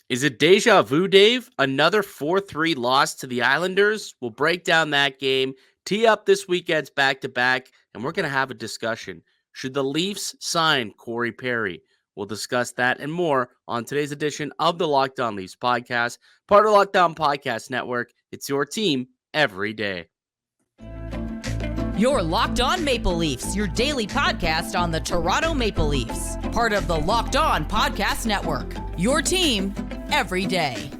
Is it deja vu, Dave? Another 4-3 loss to the Islanders? We'll break down that game, tee up this weekend's back-to-back, and we're going to have a discussion. Should the Leafs sign Corey Perry? We'll discuss that and more on today's edition of the Locked On Leafs podcast, part of the Locked On Podcast Network. It's your team every day. You're Locked On Maple Leafs, your daily podcast on the Toronto Maple Leafs. Part of the Locked On Podcast Network. Your team every day.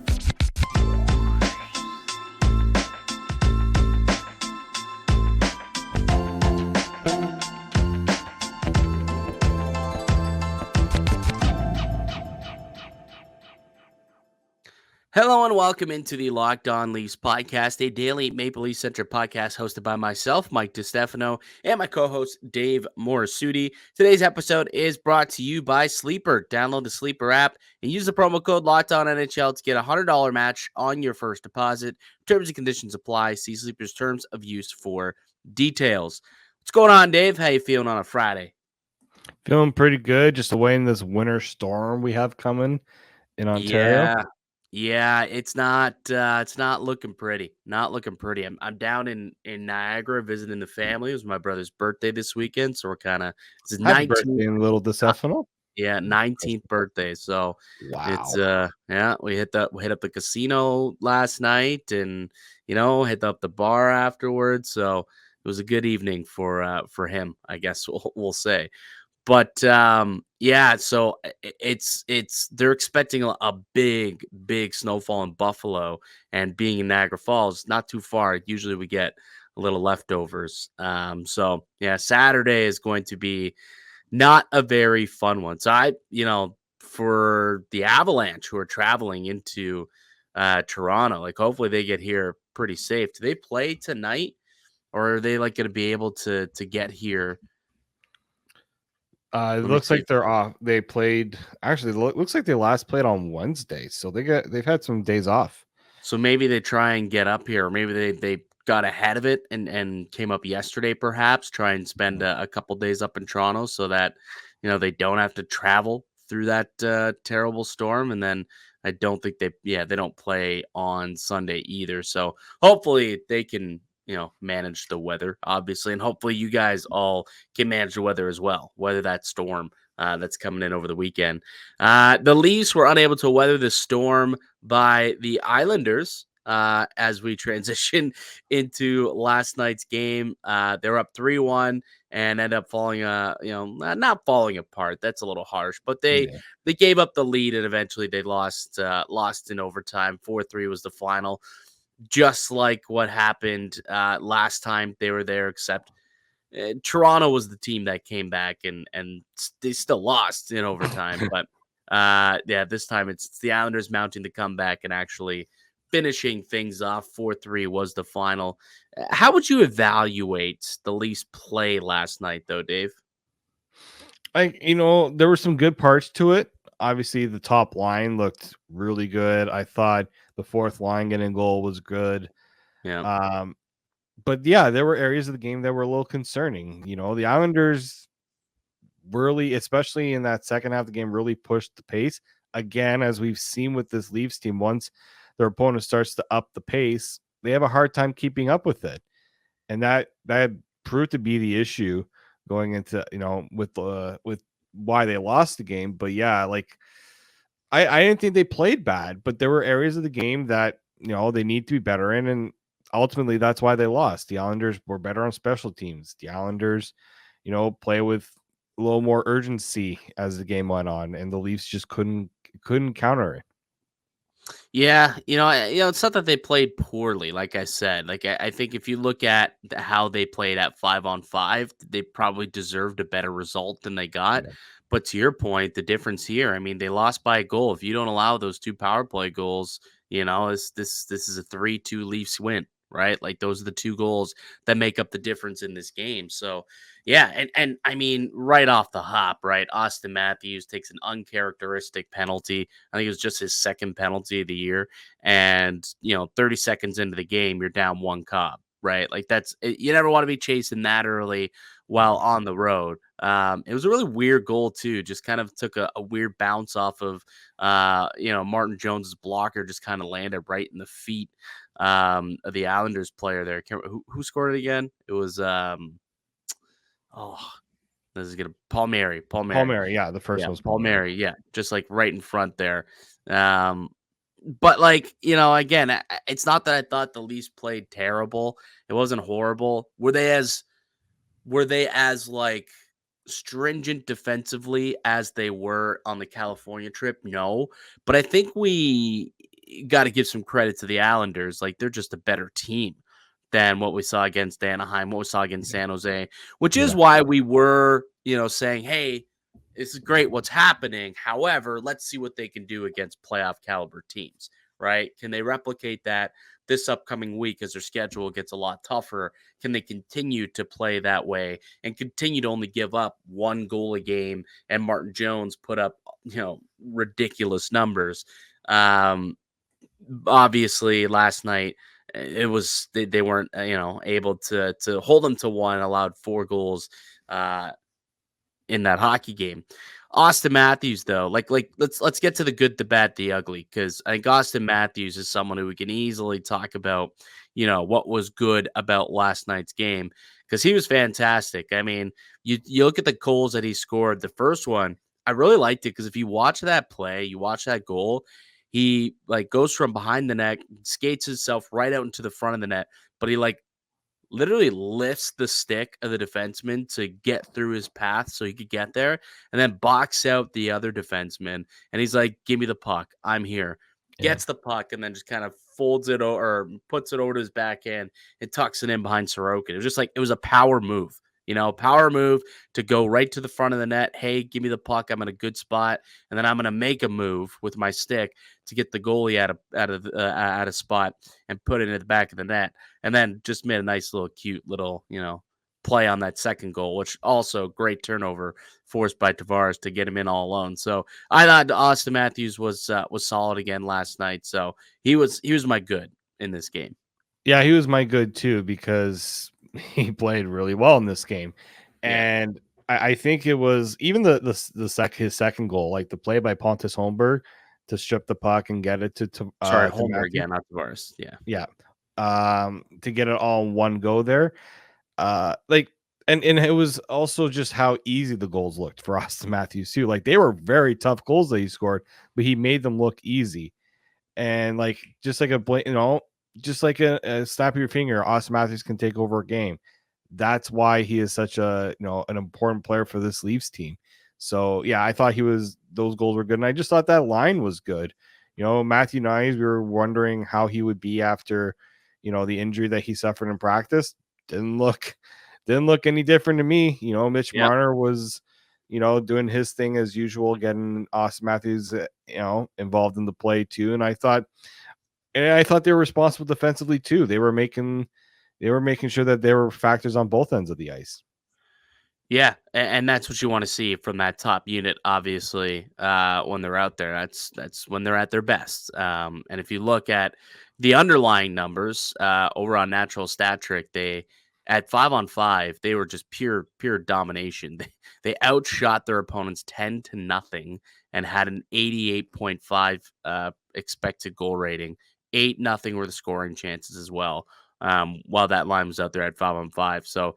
Hello and welcome into the Locked On Leafs podcast, a daily Maple Leafs centric podcast hosted by myself, Mike DiStefano, and my co-host, Dave Morassutti. Today's episode is brought to you by Sleeper. Download the Sleeper app and use the promo code LOCKEDONNHL to get a $100 match on your first deposit. Terms and conditions apply. See Sleeper's terms of use for details. What's going on, Dave? How you feeling on a Friday? Feeling pretty good, just awaiting this winter storm we have coming in Ontario. Yeah, it's not looking pretty. Not looking pretty. I'm down in Niagara visiting the family. It was my brother's birthday this weekend, so we're kind of it's his Happy 19th birthday, little DiStefano. Yeah, 19th birthday. So Wow. it's we hit up the casino last night and hit up the bar afterwards. So it was a good evening for him, I guess we'll say. But yeah, so it's they're expecting a big snowfall in Buffalo, and being in Niagara Falls, not too far. Usually we get a little leftovers. So yeah, Saturday is going to be not a very fun one. So for the Avalanche who are traveling into Toronto, like hopefully they get here pretty safe. Do they play tonight, or are they like going to be able to get here? It looks like they're off. They played actually. Looks like they last played on Wednesday, so they've had some days off. So maybe they try and get up here, or maybe they got ahead of it and came up yesterday, perhaps try and spend a couple days up in Toronto so that they don't have to travel through that terrible storm. And then I don't think they don't play on Sunday either. So hopefully they can manage the weather, obviously, and hopefully you guys all can manage the weather as well, weather that storm that's coming in over the weekend. The Leafs were unable to weather the storm by the Islanders as we transition into last night's game. They were up 3-1 and ended up falling, not falling apart. That's a little harsh, but they gave up the lead and eventually they lost in overtime. 4-3 was the final. Just like what happened last time they were there, except Toronto was the team that came back and they still lost in overtime. But this time it's the Islanders mounting the comeback and actually finishing things off. 4-3 was the final. How would you evaluate the Leafs play last night, though, Dave? There were some good parts to it. Obviously, the top line looked really good. I thought the fourth line getting a goal was good. Yeah. But yeah, there were areas of the game that were a little concerning. The Islanders really, especially in that second half of the game, really pushed the pace. Again, as we've seen with this Leafs team, once their opponent starts to up the pace, they have a hard time keeping up with it. And that proved to be the issue going into, with why they lost the game. But yeah, I didn't think they played bad, but there were areas of the game that, they need to be better in. And ultimately that's why they lost. The Islanders were better on special teams. The Islanders, play with a little more urgency as the game went on, and the Leafs just couldn't counter it. Yeah, it's not that they played poorly. Like I said, I think if you look at how they played at 5-on-5, they probably deserved a better result than they got. Yeah. But to your point, the difference here, I mean, they lost by a goal. If you don't allow those two power play goals, this is a 3-2 Leafs win, right? Like those are the two goals that make up the difference in this game. So yeah, and I mean, right off the hop, right? Auston Matthews takes an uncharacteristic penalty. I think it was just his second penalty of the year. And, 30 seconds into the game, you're down one Cobb, right? Like you never want to be chasing that early while on the road. It was a really weird goal too. Just kind of took a weird bounce off of Martin Jones's blocker, just kind of landed right in the feet of the Islanders player there. Who scored it again? It was this is gonna Palmieri. Palmieri, yeah, the first Yeah, one was Palmieri. Yeah, just like right in front there. Um, but like, again, it's not that I thought the Leafs played terrible. It wasn't horrible. Were they as like stringent defensively as they were on the California trip? No. But I think we got to give some credit to the Islanders. Like, they're just a better team than what we saw against Anaheim, what we saw against San Jose, which is Yeah. why we were, saying, hey, this is great what's happening. However, let's see what they can do against playoff caliber teams, right? Can they replicate that this upcoming week as their schedule gets a lot tougher? Can they continue to play that way and continue to only give up 1 goal a game and Martin Jones put up, ridiculous numbers? Obviously last night it was they weren't able to hold them to 1, allowed 4 goals in that hockey game. Auston Matthews, though, like let's get to the good, the bad, the ugly, because I think Auston Matthews is someone who we can easily talk about, what was good about last night's game, because he was fantastic. I mean, you look at the goals that he scored. The first one, I really liked it because if you watch that play, you watch that goal, he like goes from behind the net, skates himself right out into the front of the net, but he like literally lifts the stick of the defenseman to get through his path so he could get there, and then box out the other defenseman. And he's like, give me the puck. I'm here. Yeah. Gets the puck and then just kind of folds it or puts it over to his backhand and tucks it in behind Sorokin. It was just like, it was a power move. Power move to go right to the front of the net. Hey, give me the puck. I'm in a good spot, and then I'm going to make a move with my stick to get the goalie out of spot and put it in the back of the net. And then just made a nice little cute little play on that second goal, which also great turnover forced by Tavares to get him in all alone. So I thought Auston Matthews was solid again last night. So he was my good in this game. Yeah, he was my good too because he played really well in this game. And I think it was even his second goal, like the play by Pontus Holmberg to strip the puck and get it to Holmberg Matthews. again, not Tavares. Yeah. To get it all in one go there. And it was also just how easy the goals looked for Auston Matthews too. Like, they were very tough goals that he scored, but he made them look easy. And like, just like a snap of your finger, Auston Matthews can take over a game. That's why he is such an important player for this Leafs team. So yeah, I thought those goals were good. And I just thought that line was good. Matthew Knies, we were wondering how he would be after, the injury that he suffered in practice. Didn't look any different to me. Mitch Marner was, doing his thing as usual, getting Auston Matthews, involved in the play too. And I thought they were responsible defensively too. They were making sure that there were factors on both ends of the ice. Yeah, and that's what you want to see from that top unit, obviously, when they're out there. That's when they're at their best. And if you look at the underlying numbers over on Natural Stat Trick, they at 5-on-5, they were just pure domination. They outshot their opponents 10-0 and had an 88.5 expected goal rating. 8-0 were the scoring chances as well. While that line was out there at 5-on-5. So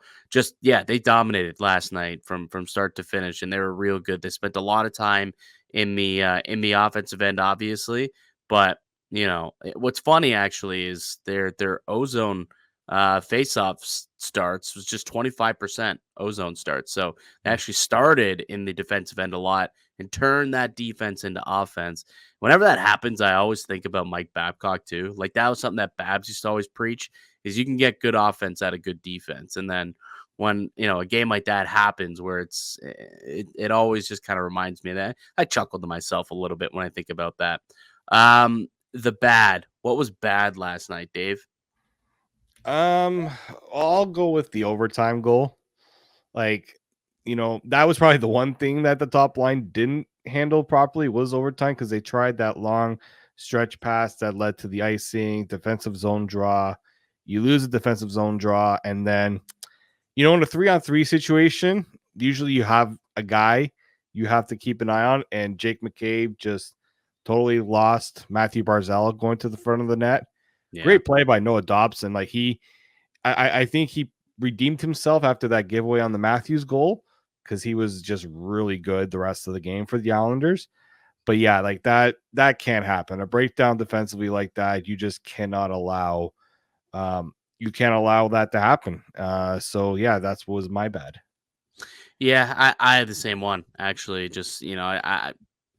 they dominated last night from start to finish, and they were real good. They spent a lot of time in the offensive end, obviously, but what's funny actually is their ozone face-off starts was just 25% ozone starts. So they actually started in the defensive end a lot and turned that defense into offense. Whenever that happens, I always think about Mike Babcock too. Like, that was something that Babs used to always preach, is you can get good offense out of good defense. And then when, a game like that happens where it always just kind of reminds me of that. I chuckled to myself a little bit when I think about that. The bad, what was bad last night, Dave? I'll go with the overtime goal. Like, that was probably the one thing that the top line didn't handle properly was overtime, because they tried that long stretch pass that led to the icing, defensive zone draw. You lose a defensive zone draw, and then, in a 3-on-3 situation, usually you have a guy you have to keep an eye on, and Jake McCabe just totally lost Matthew Barzal going to the front of the net. Yeah. Great play by Noah Dobson. Like I think he redeemed himself after that giveaway on the Matthews goal because he was just really good the rest of the game for the Islanders. But yeah, like that can't happen. A breakdown defensively like that, you just cannot allow. You can't allow that to happen. So yeah, that was my bad. Yeah, I had the same one actually. Just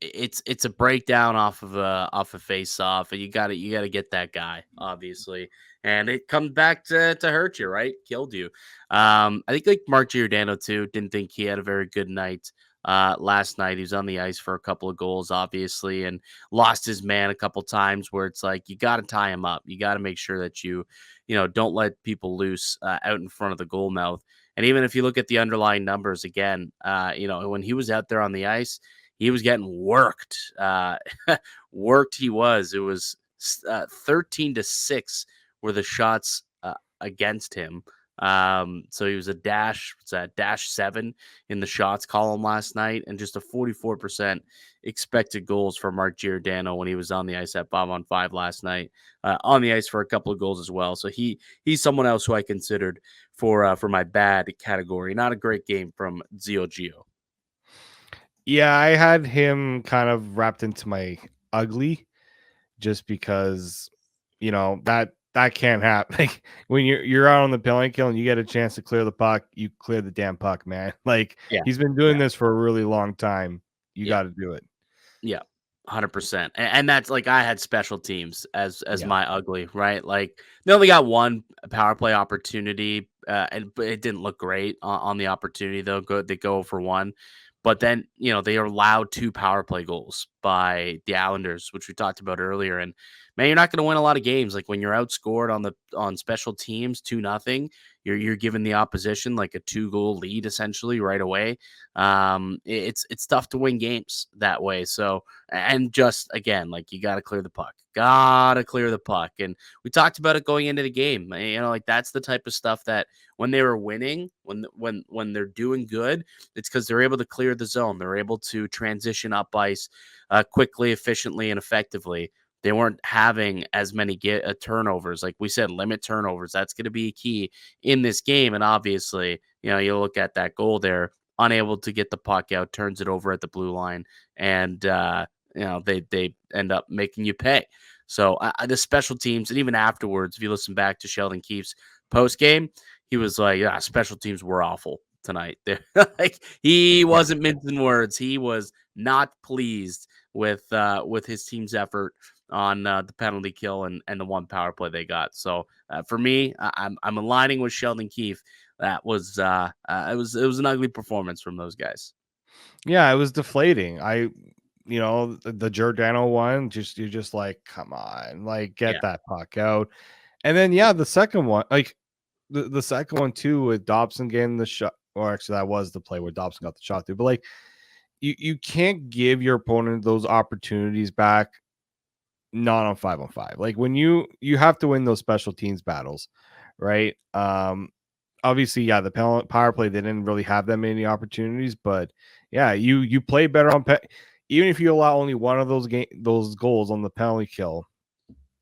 it's a breakdown off of a face off, and you gotta get that guy obviously, and it comes back to hurt you, right? Killed you. I think like Mark Giordano too. Didn't think he had a very good night. Last night he was on the ice for a couple of goals, obviously, and lost his man a couple times. Where it's like you got to tie him up. You got to make sure that you don't let people loose out in front of the goal mouth. And even if you look at the underlying numbers again, when he was out there on the ice, he was getting worked. Worked he was. It was 13-6 were the shots against him. So he was dash 7 in the shots column last night, and just a 44% expected goals for Mark Giordano when he was on the ice at 5-on-5 last night. On the ice for a couple of goals as well. So he's someone else who I considered for my bad category. Not a great game from Zio Gio. Yeah, I had him kind of wrapped into my ugly just because that can't happen. Like when you're out on the penalty kill and you get a chance to clear the puck, you clear the damn puck, man. Like Yeah. he's been doing this for a really long time. You Yeah. got to do it. Yeah. 100%. And that's like I had special teams as my ugly, right? Like they only got one power play opportunity, but it didn't look great on the opportunity though. They go for one. But then, they are allowed 2 power play goals by the Islanders, which we talked about earlier. And man, you're not going to win a lot of games. Like when you're outscored on special teams 2-0, you're giving the opposition like a 2-goal lead essentially right away. It's tough to win games that way. So, and just again, like you got to clear the puck. And we talked about it going into the game. Like that's the type of stuff that when they were winning, when they're doing good, it's because they're able to clear the zone. They're able to transition up ice quickly, efficiently, and effectively. They weren't having as many turnovers. Like we said, limit turnovers. That's going to be key in this game. And obviously, you look at that goal there, unable to get the puck out, turns it over at the blue line, and they end up making you pay. So the special teams, and even afterwards, if you listen back to Sheldon Keefe's post game, he was like, "Yeah, special teams were awful tonight." Like he wasn't mincing words. He was not pleased with his team's effort on the penalty kill and the one power play they got. So for me, I'm aligning with Sheldon Keefe. That was it was an ugly performance from those guys. Yeah, it was deflating. The Giordano one, you're just like, come on, like get that puck out. And then the second one, like the second one too, with Dobson getting the shot, or actually that was the play where Dobson got the shot through. But like you can't give your opponent those opportunities back not on 5-on-5. Like when you have to win those special teams battles, right? Obviously, the power play, they didn't really have that many opportunities, but you play better on even if you allow only one of those goals on the penalty kill,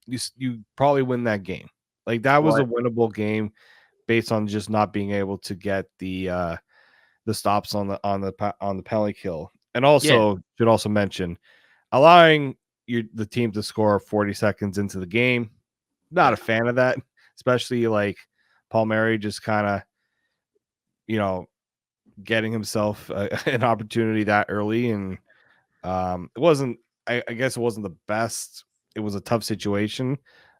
you probably win that game. Like that was a winnable game based on just not being able to get the stops on the penalty kill. And also should also mention allowing the team to score 40 seconds into the game. Not a fan of that, especially like Palmieri just kind of, getting himself an opportunity that early. And it wasn't, I guess it wasn't the best. It was a tough situation.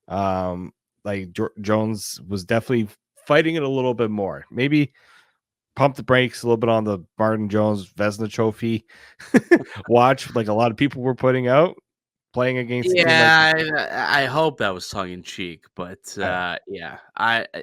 Like Jones was definitely fighting it a little bit more. Maybe pump the brakes a little bit on the Martin Jones Vezina trophy watch, like a lot of people were putting out. Playing against I hope that was tongue in cheek, but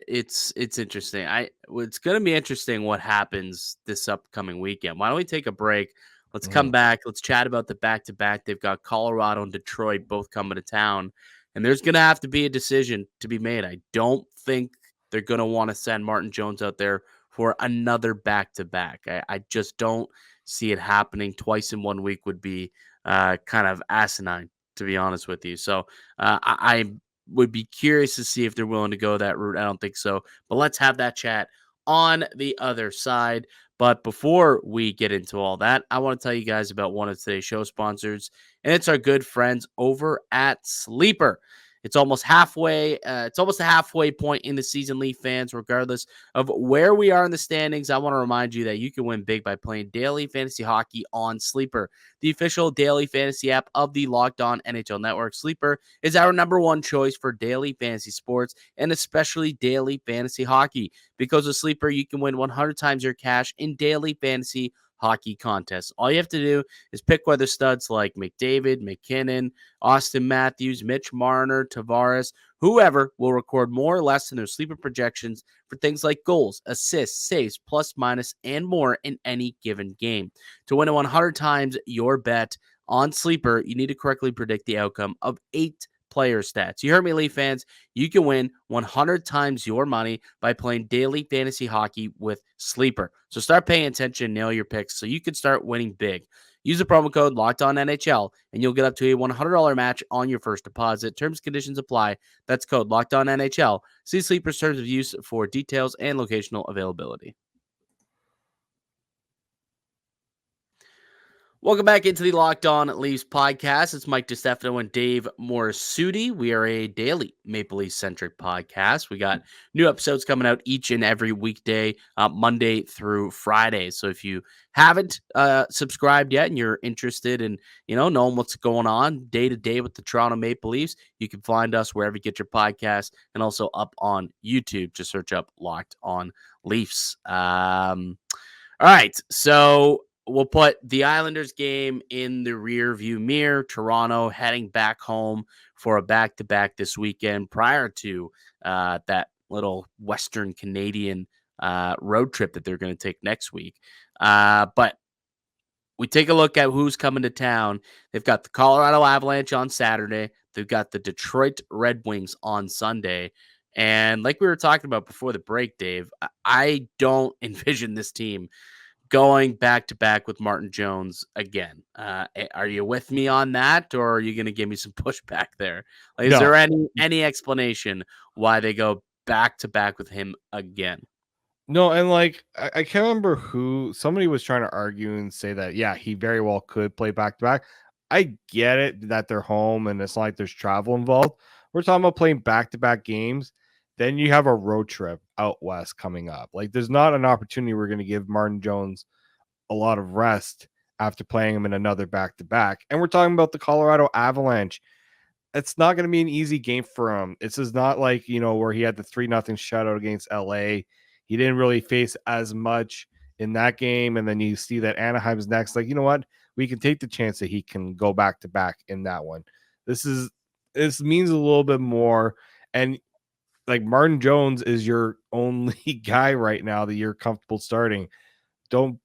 it's interesting. It's gonna be interesting what happens this upcoming weekend. Why don't we take a break? Let's come back. Let's chat about the back-to-back. They've got Colorado and Detroit both coming to town, and there's gonna have to be a decision to be made. I don't think they're gonna want to send Martin Jones out there for another back-to-back. I just don't see it happening. Twice in 1 week would be kind of asinine, to be honest with you. So I would be curious to see if they're willing to go that route. I don't think so. But let's have that chat on the other side. But before we get into all that, I want to tell you guys about one of today's show sponsors, and it's our good friends over at Sleeper. It's almost halfway. It's almost a halfway point in the season, Leaf fans. Regardless of where we are in the standings, I want to remind you that you can win big by playing daily fantasy hockey on Sleeper, the official daily fantasy app of the Locked On NHL Network. Sleeper is our #1 choice for daily fantasy sports and especially daily fantasy hockey. Because with Sleeper, you can win 100 times your cash in daily fantasy hockey contests. All you have to do is pick whether studs like McDavid, McKinnon, Auston Matthews, Mitch Marner, Tavares, whoever will record more or less in their sleeper projections for things like goals, assists, saves, plus, minus, and more in any given game. To win 100 times your bet on Sleeper, you need to correctly predict the outcome of 8 player stats. You heard me, Leaf fans. You can win 100 times your money by playing daily fantasy hockey with Sleeper. So start paying attention, nail your picks so you can start winning big. Use the promo code LOCKEDONNHL and you'll get up to a $100 match on your first deposit. Terms and conditions apply. That's code LOCKEDONNHL. See Sleeper's terms of use for details and locational availability. Welcome back into the Locked On Leafs podcast. It's Mike DiStefano and Dave Morassutti. We are a daily Maple Leaf-centric podcast. We got new episodes coming out each and every weekday, Monday through Friday. So if you haven't subscribed yet and you're interested in, knowing what's going on day to day with the Toronto Maple Leafs, you can find us wherever you get your podcast and also up on YouTube. Just search up Locked On Leafs. All right, so we'll put the Islanders game in the rear view mirror. Toronto heading back home for a back-to-back this weekend prior to that little Western Canadian road trip that they're going to take next week. But we take a look at who's coming to town. They've got the Colorado Avalanche on Saturday. They've got the Detroit Red Wings on Sunday. And like we were talking about before the break, Dave, I don't envision this team going back-to-back with Martin Jones again. Are you with me on that, or are you going to give me some pushback there? Like, is there any explanation why they go back-to-back with him again? No, and I can't remember who somebody was trying to argue and say that, yeah, he very well could play back-to-back. I get it that they're home and it's not like there's travel involved. We're talking about playing back-to-back games. Then you have a road trip out west coming up. Like, there's not an opportunity we're going to give Martin Jones a lot of rest after playing him in another back-to-back. And we're talking about the Colorado Avalanche. It's not going to be an easy game for him. This is not like, where he had the 3-0 shutout against LA. He didn't really face as much in that game. And then you see that Anaheim's next. Like, you know what? We can take the chance that he can go back-to-back in that one. This means a little bit more. And like, Martin Jones is your only guy right now that you're comfortable starting. Don't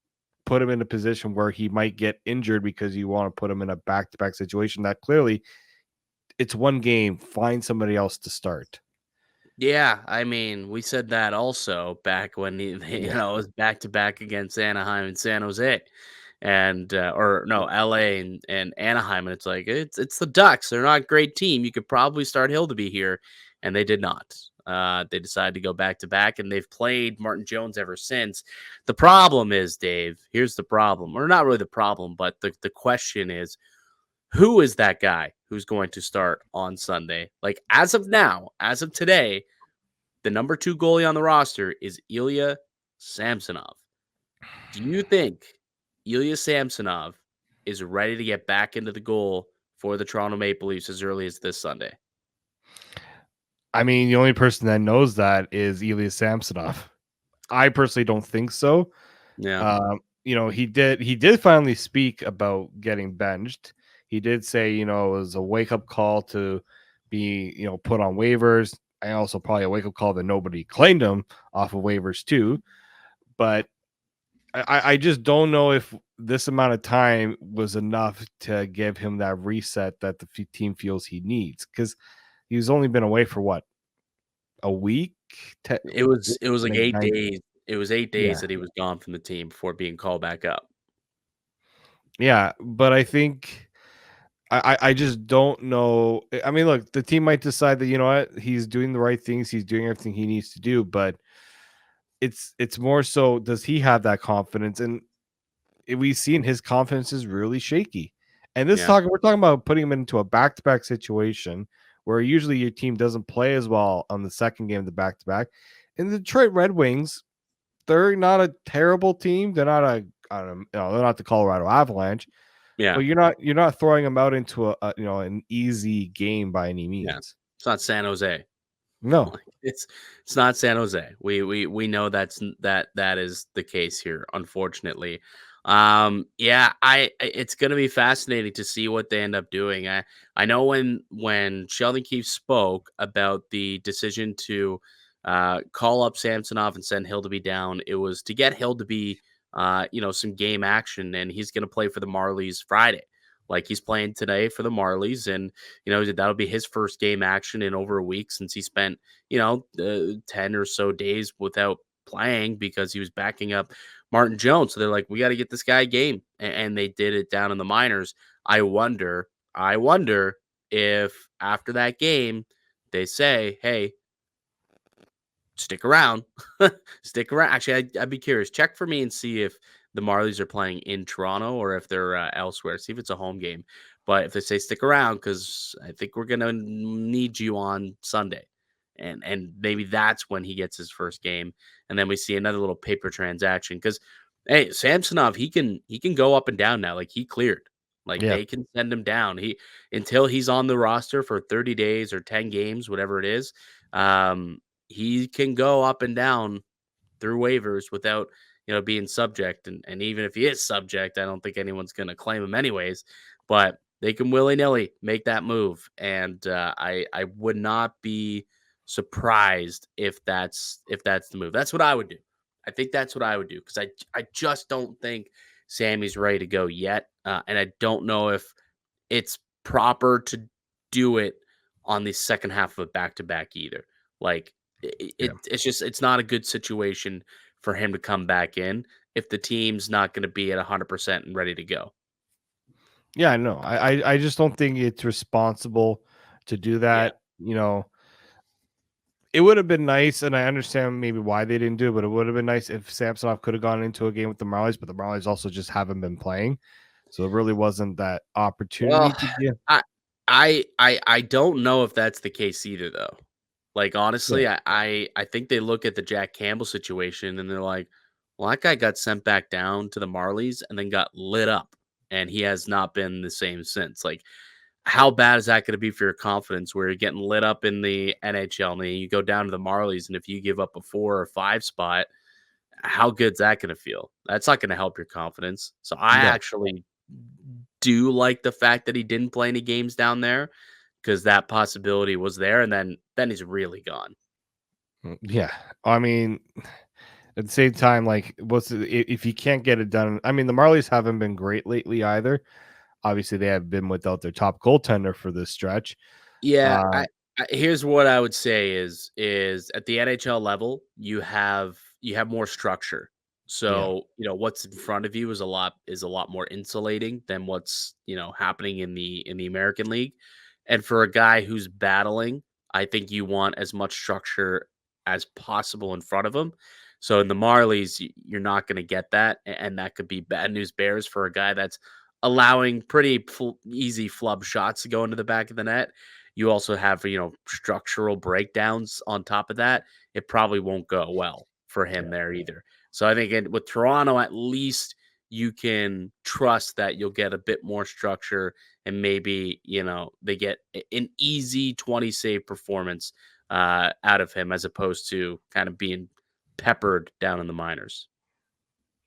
put him in a position where he might get injured because you want to put him in a back-to-back situation that clearly it's one game. Find somebody else to start. Yeah, I mean, we said that also back when it was back-to-back against Anaheim and San Jose. And LA and Anaheim, and it's like it's the Ducks. They're not a great team. You could probably start Hill to be here, and they did not. They decided to go back to back, and they've played Martin Jones ever since. The problem is, Dave, here's the problem, or not really the problem, but the question is, who is that guy who's going to start on Sunday? Like, as of now, as of today, the number 2 goalie on the roster is Ilya Samsonov. Do you think Ilya Samsonov is ready to get back into the goal for the Toronto Maple Leafs as early as this Sunday? I mean, the only person that knows that is Ilya Samsonov. I personally don't think so. Yeah. He did finally speak about getting benched. He did say, it was a wake-up call to be, put on waivers. And also probably a wake-up call that nobody claimed him off of waivers too. But I just don't know if this amount of time was enough to give him that reset that the team feels he needs, because he's only been away for what, a week? It was like 8 days. It was 8 days Yeah. that he was gone from the team before being called back up. Yeah, but I think I just don't know. I mean, look, the team might decide that, you know what, he's doing the right things, he's doing everything he needs to do, but it's more so, does he have that confidence? And we've seen his confidence is really shaky. And Yeah. we're talking about putting him into a back-to-back situation where usually your team doesn't play as well on the second game of the back-to-back. And the Detroit Red Wings, they're not a terrible team. They're not I don't know, they're not the Colorado Avalanche, but Yeah. you're not throwing them out into an easy game by any Yeah. means. It's not San Jose. No. Like, it's not San Jose. We know that is the case here, unfortunately. Yeah, it's gonna be fascinating to see what they end up doing. I know when Sheldon Keefe spoke about the decision to call up Samsonov and send Hill to be down, it was to get Hill to be some game action, and he's gonna play for the Marlies Friday. Like, he's playing today for the Marlies, and that'll be his first game action in over a week since he spent 10 or so days without playing because he was backing up Martin Jones. So they're like, we got to get this guy a game. And they did it down in the minors. I wonder if after that game, they say, hey, stick around. Stick around. Actually, I'd be curious. Check for me and see if the Marlies are playing in Toronto or if they're elsewhere. See if it's a home game. But if they say stick around, because I think we're gonna need you on Sunday, and maybe that's when he gets his first game, and then we see another little paper transaction. Because hey, Samsonov, he can go up and down now. Like, he cleared. Like, Yeah. they can send him down. Until he's on the roster for 30 days or 10 games, whatever it is. He can go up and down through waivers without being subject, and even if he is subject, I don't think anyone's going to claim him anyways, but they can willy-nilly make that move, and I would not be surprised if that's the move. That's what I would do. I think that's what I would do, because I just don't think Sammy's ready to go yet, and I don't know if it's proper to do it on the second half of a back-to-back either. Like, Yeah. it's not a good situation for him to come back in if the team's not going to be at 100% and ready to go. Yeah, no. I just don't think it's responsible to do Yeah. that. It would have been nice, and I understand maybe why they didn't do it, but it would have been nice if Samsonov could have gone into a game with the Marlies, but the Marlies also just haven't been playing. So it really wasn't that opportunity Well, to get. I don't know if that's the case either, though. Like, Yeah. honestly, I think they look at the Jack Campbell situation and they're like, well, that guy got sent back down to the Marlies and then got lit up, and he has not been the same since. Like, how bad is that going to be for your confidence where you're getting lit up in the NHL and then you go down to the Marlies, and if you give up a 4 or 5 spot, how good's that going to feel? That's not going to help your confidence. So I No. actually do like the fact that he didn't play any games down there, because that possibility was there, and then he's really gone. Yeah. I mean, at the same time, like, if you can't get it done? I mean, the Marlies haven't been great lately either. Obviously, they have been without their top goaltender for this stretch. Yeah, Uh, here's what I would say is at the NHL level, you have more structure. yeah. So, what's in front of you is a lot more insulating than what's, happening in the American League. And for a guy who's battling, I think you want as much structure as possible in front of him. So in the Marlies, you're not going to get that, and that could be bad news bears for a guy that's allowing pretty easy flub shots to go into the back of the net. You also have, structural breakdowns on top of that. It probably won't go well for him there either. So I think with Toronto, at least you can trust that you'll get a bit more structure, and maybe, they get an easy 20 save performance out of him, as opposed to kind of being peppered down in the minors.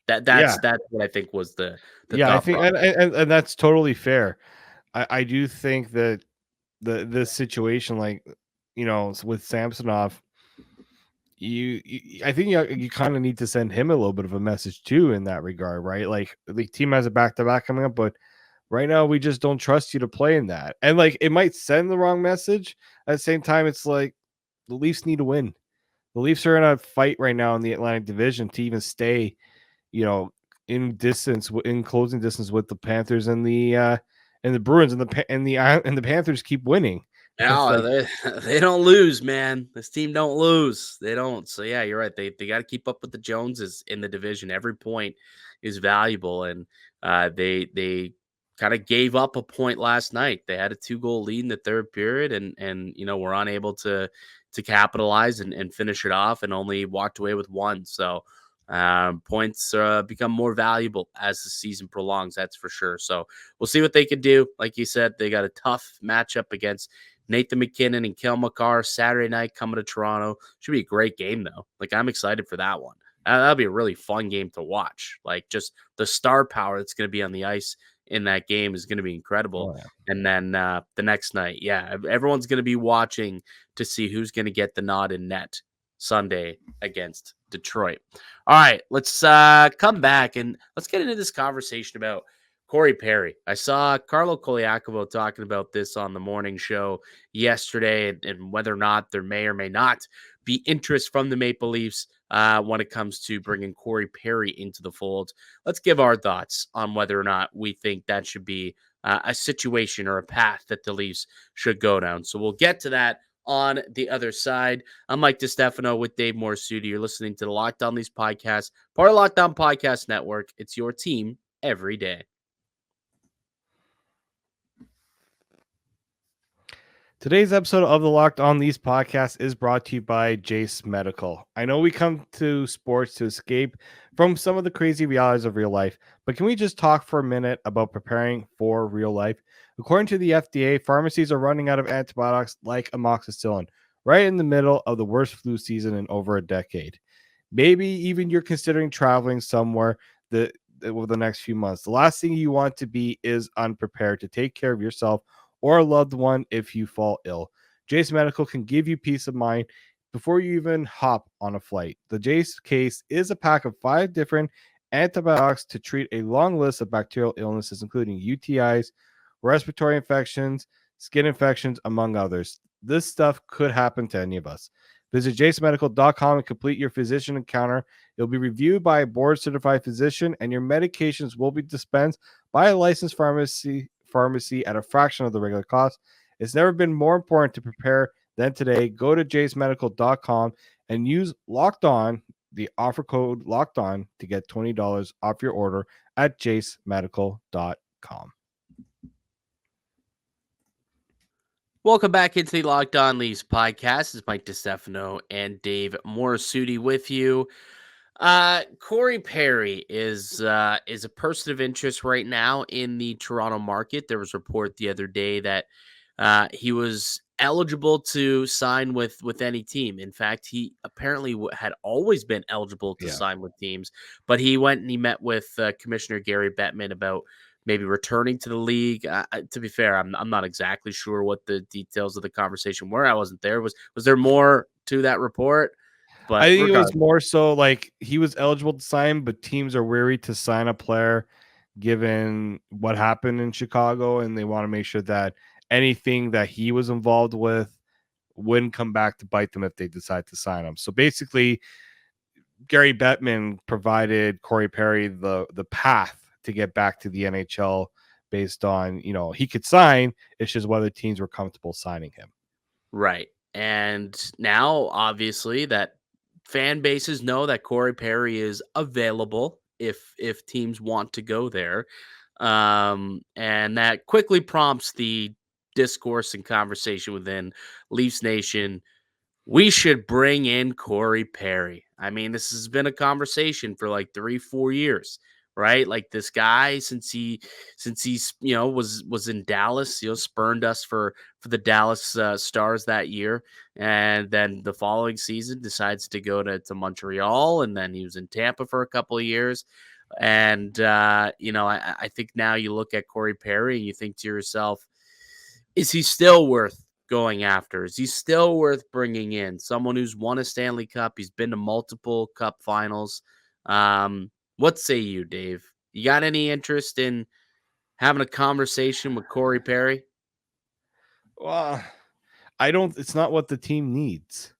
Yeah. That's what I think was the Yeah. I thought think, process. and that's totally fair. I do think that this situation, like, with Samsonov, I think you kind of need to send him a little bit of a message too in that regard, right? Like, the team has a back to back coming up, but right now we just don't trust you to play in that. And like, it might send the wrong message. At the same time, it's like the Leafs need to win. The Leafs are in a fight right now in the Atlantic Division to even stay, in closing distance with the Panthers and the Bruins, and the Panthers keep winning. It's Yeah, like, they don't lose, man. This team don't lose. They don't. So yeah, you're right. They got to keep up with the Joneses in the division. Every point is valuable, and they kind of gave up a point last night. They had a 2-goal lead in the third period, and were unable to capitalize and finish it off, and only walked away with one. So points become more valuable as the season prolongs. That's for sure. So we'll see what they can do. Like you said, they got a tough matchup against Nathan McKinnon and Kel McCarr Saturday night coming to Toronto. Should be a great game, though. Like, I'm excited for that one. That'll be a really fun game to watch. Like, just the star power that's going to be on the ice in that game is going to be incredible. oh, yeah. And then the next night, yeah, everyone's going to be watching to see who's going to get the nod in net Sunday against Detroit. All right, let's come back and let's get into this conversation about Corey Perry. I saw Carlo Koliakovo talking about this on the morning show yesterday, and whether or not there may or may not be interest from the Maple Leafs when it comes to bringing Corey Perry into the fold. Let's give our thoughts on whether or not we think that should be a situation or a path that the Leafs should go down. So we'll get to that on the other side. I'm Mike DiStefano with Dave Morassutti. You're listening to the Locked On Leafs podcast, part of Locked On Podcast Network. It's your team every day. Today's episode of the Locked On Leafs podcast is brought to you by Jase Medical. I know we come to sports to escape from some of the crazy realities of real life, but can we just talk for a minute about preparing for real life? According to the FDA, pharmacies are running out of antibiotics like amoxicillin, right in the middle of the worst flu season in over a decade. Maybe even you're considering traveling somewhere over the next few months. The last thing you want to be is unprepared to take care of yourself or a loved one if you fall ill. Jase Medical can give you peace of mind before you even hop on a flight. The Jase case is a pack of 5 different antibiotics to treat a long list of bacterial illnesses, including UTIs, respiratory infections, skin infections, among others. This stuff could happen to any of us. Visit jasemedical.com and complete your physician encounter. It'll be reviewed by a board-certified physician, and your medications will be dispensed by a licensed pharmacy at a fraction of the regular cost. It's never been more important to prepare than today. Go to jasemedical.com and use Locked On, the offer code Locked On, to get $20 off your order at jasemedical.com. Welcome back into the Locked On Leafs podcast. It's Mike DiStefano and Dave Morassutti with you. Corey Perry is a person of interest right now in the Toronto market. There was a report the other day that he was eligible to sign with any team. In fact, he apparently had always been eligible to sign with teams, but he went and he met with Commissioner Gary Bettman about maybe returning to the league. To be fair, I'm not exactly sure what the details of the conversation were. I wasn't there. Was there more to that report? But I think it was more so like he was eligible to sign, but teams are weary to sign a player given what happened in Chicago, and they want to make sure that anything that he was involved with wouldn't come back to bite them if they decide to sign him. So basically, Gary Bettman provided Corey Perry the path to get back to the NHL based on, he could sign. It's just whether teams were comfortable signing him. Right. And now, obviously, that fan bases know that Corey Perry is available if teams want to go there. And that quickly prompts the discourse and conversation within Leafs Nation. We should bring in Corey Perry. I mean, this has been a conversation for like 3-4 years, right? Like this guy, since he's was in Dallas, spurned us for the Dallas Stars that year, and then the following season decides to go to Montreal, and then he was in Tampa for a couple of years. And I think now you look at Corey Perry and you think to yourself, is he still worth going after? Is he still worth bringing in? Someone who's won a Stanley Cup. He's been to multiple Cup finals. What say you, Dave? You got any interest in having a conversation with Corey Perry? Well, I don't. It's not what the team needs.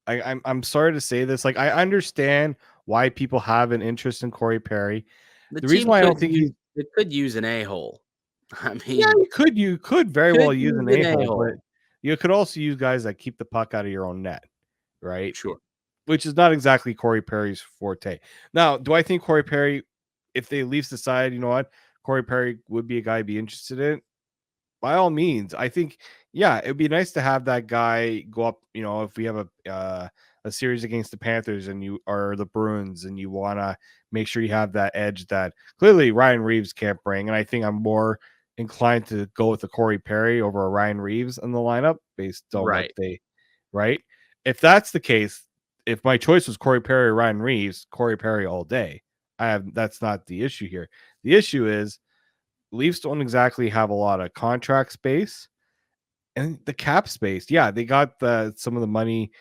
I'm sorry to say this. Like, I understand why people have an interest in Corey Perry. The The reason team why I could don't think use he's it could use an a-hole. I yeah, mean, you could very well could use use an an a-hole, but a-hole. you could also use guys that keep the puck out of your own net, right? Sure. Which is not exactly Corey Perry's forte. Now, do I think Corey Perry, if they Leafs decide, you know what, Corey Perry would be a guy I'd be interested in? By all means, I think, yeah, it'd be nice to have that guy go up. You know, if we have a series against the Panthers and you are the Bruins, and you want to make sure you have that edge that clearly Ryan Reeves can't bring. And I think I'm more inclined to go with the Corey Perry over a Ryan Reeves in the lineup based on what Right. they, right? If that's the case, if my choice was Corey Perry or Ryan Reeves, Corey Perry all day. That's not the issue here. The issue is Leafs don't exactly have a lot of contract space and the cap space. Yeah, they got some of the money,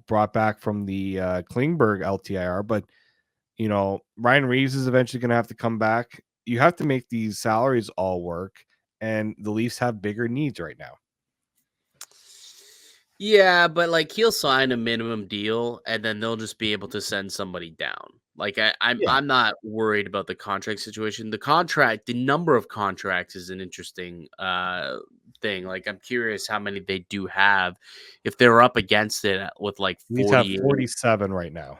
brought back from the Klingberg LTIR, but Ryan Reeves is eventually going to have to come back. You have to make these salaries all work, and the Leafs have bigger needs right now. Yeah, but like he'll sign a minimum deal and then they'll just be able to send somebody down. Like Yeah, I'm not worried about the contract situation. The number of contracts is an interesting thing. Like I'm curious how many they do have if they're up against it with like Leafs have 48. 47 right now.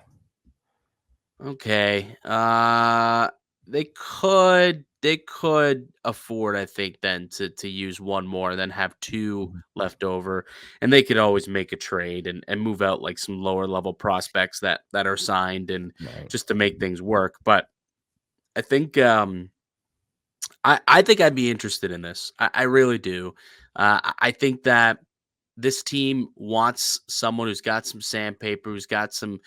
Okay. They could afford, I think, then to use one more and then have two Mhm. left over. And they could always make a trade and move out like some lower level prospects that are signed and Right. just to make things work. But I think I think I'd be interested in this. I really do. I think that this team wants someone who's got some sandpaper, who's got some,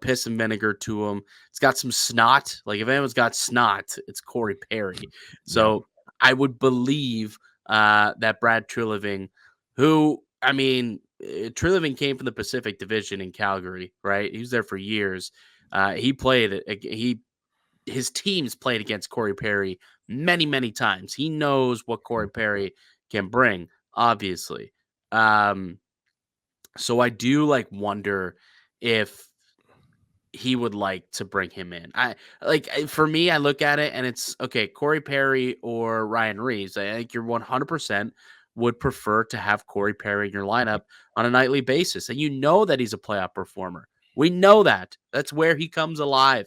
piss and vinegar to him. It's got some snot. Like if anyone's got snot, it's Corey Perry. Yep. So I would believe that Brad Treliving, who I mean, Treliving came from the Pacific Division in Calgary, right? He was there for years. He played it. His teams played against Corey Perry many, many times. He knows what Corey Perry can bring, obviously. Um, so I do like wonder if he would like to bring him in. For me, I look at it and it's okay, Corey Perry or Ryan Reeves. I think you're 100% would prefer to have Corey Perry in your lineup on a nightly basis. And you know that he's a playoff performer. We know that. That's where he comes alive,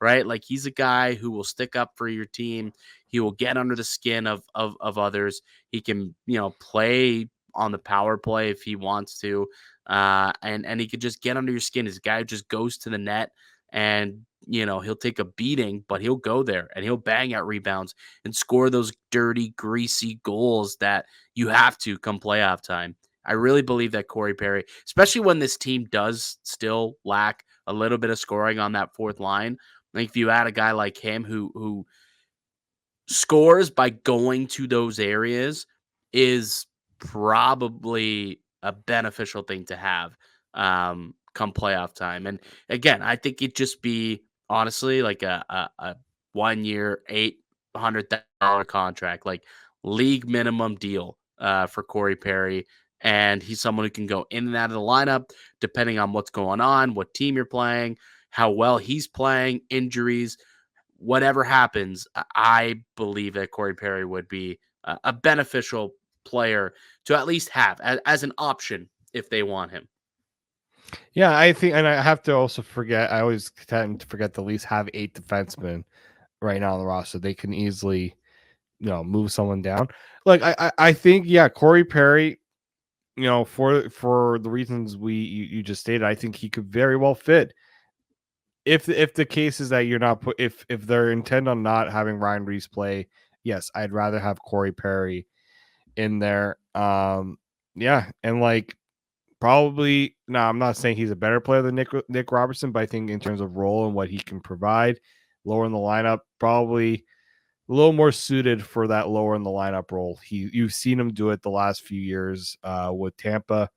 right? Like he's a guy who will stick up for your team. He will get under the skin of others. He can, play on the power play if he wants to. And he could just get under your skin. He's a guy who just goes to the net and he'll take a beating, but he'll go there and he'll bang out rebounds and score those dirty, greasy goals that you have to come playoff time. I really believe that Corey Perry, especially when this team does still lack a little bit of scoring on that fourth line. Like if you add a guy like him who scores by going to those areas is probably a beneficial thing to have come playoff time. And again, I think it'd just be honestly like a 1 year, $800,000 contract, like league minimum deal for Corey Perry. And he's someone who can go in and out of the lineup depending on what's going on, what team you're playing, how well he's playing, injuries, whatever happens. I believe that Corey Perry would be a beneficial player to at least have as an option if they want him. Yeah, I think, and I have to also forget. I always tend to forget the Leafs have 8 defensemen right now on the roster. They can easily, move someone down. Like I think, yeah, Corey Perry, for the reasons you just stated, I think he could very well fit. If the case is that you're not if they're intent on not having Ryan Reeves play, yes, I'd rather have Corey Perry in there. Yeah, and like probably now I'm not saying he's a better player than Nick Robertson, but I think in terms of role and what he can provide, lower in the lineup, probably a little more suited for that lower in the lineup role. You've seen him do it the last few years with Tampa,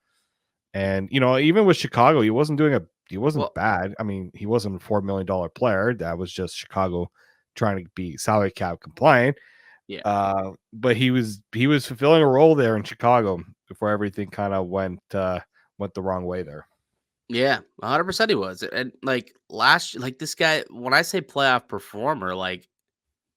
and even with Chicago, he wasn't Well, bad. I mean, he wasn't a $4 million player. That was just Chicago trying to be salary cap compliant. yeah. But he was fulfilling a role there in Chicago before everything kind of went the wrong way there. Yeah, 100% he was. And like like this guy, when I say playoff performer, like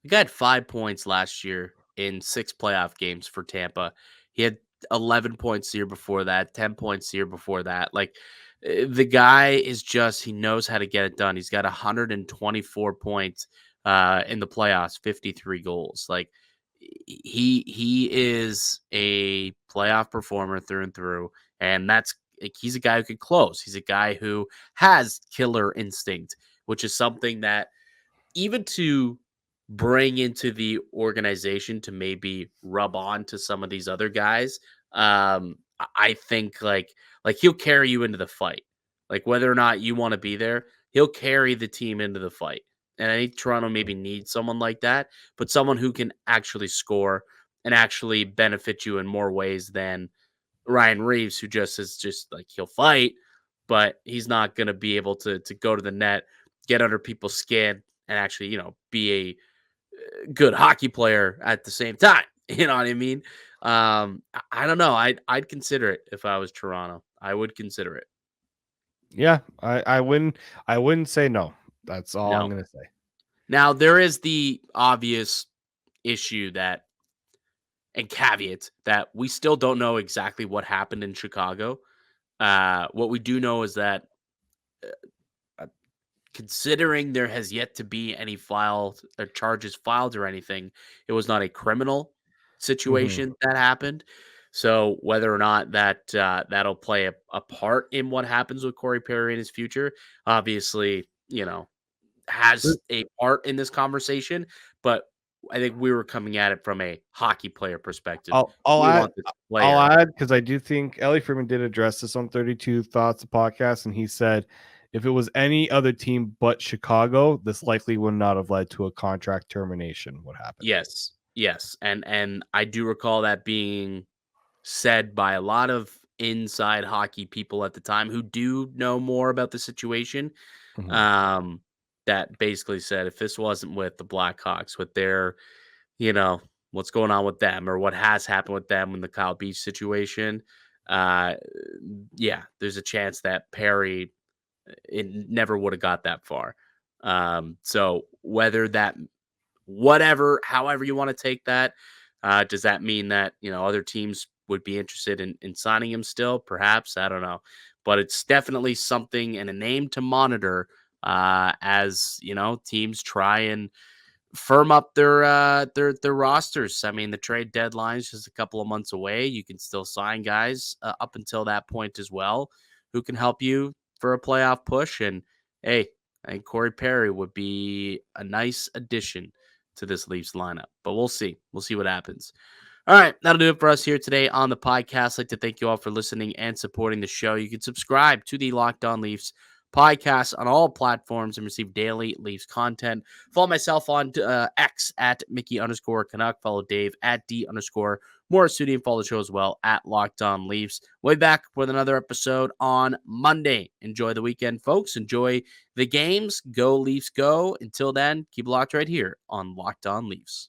he got 5 points last year in 6 playoff games for Tampa. He had 11 points the year before that, 10 points the year before that. Like the guy is just he knows how to get it done. He's got 124 points in the playoffs, 53 goals. Like he is a playoff performer through and through, and that's like, he's a guy who can close. He's a guy who has killer instinct, which is something that even to bring into the organization to maybe rub on to some of these other guys, I think like he'll carry you into the fight. Like whether or not you want to be there, he'll carry the team into the fight. And I think Toronto maybe needs someone like that, but someone who can actually score and actually benefit you in more ways than Ryan Reeves, who just is just like he'll fight, but he's not going to be able to go to the net, get under people's skin, and actually be a good hockey player at the same time. You know what I mean? I don't know. I'd consider it if I was Toronto. I would consider it. Yeah, I wouldn't say no. That's all I'm No. gonna say. Now there is the obvious issue that and caveat that we still don't know exactly what happened in Chicago. What we do know is that considering there has yet to be any filed or charges filed or anything, it was not a criminal Mhm. situation that happened. So whether or not that'll play a part in what happens with Corey Perry in his future, obviously, has a part in this conversation. But I think we were coming at it from a hockey player perspective. I'll We add want this I'll player. add because I do think Ellie Freeman did address this on 32 Thoughts, the podcast, and he said if it was any other team but Chicago, this likely would not have led to a contract termination. What happened? Yes, yes, and I do recall that being said by a lot of inside hockey people at the time who do know more about the situation. Mhm. Um, that basically said if this wasn't with the Blackhawks, with their, you know, what's going on with them or what has happened with them in the Kyle Beach situation, uh, yeah, there's a chance that Perry it never would have got that far. So whether that whatever, however you want to take that. Does that mean that other teams would be interested in signing him still? Perhaps I don't know, but it's definitely something and a name to monitor as teams try and firm up their rosters. I mean, the trade deadline is just a couple of months away. You can still sign guys up until that point as well, who can help you for a playoff push. And hey, I think Corey Perry would be a nice addition to this Leafs lineup. But we'll see. We'll see what happens. All right, that'll do it for us here today on the podcast. I'd like to thank you all for listening and supporting the show. You can subscribe to the Locked On Leafs podcast on all platforms and receive daily Leafs content. Follow myself on X at Mickey_Canuck. Follow Dave at D_Morassutti and follow the show as well at Locked On Leafs. We'll be back with another episode on Monday. Enjoy the weekend, folks. Enjoy the games. Go Leafs, go. Until then, keep locked right here on Locked On Leafs.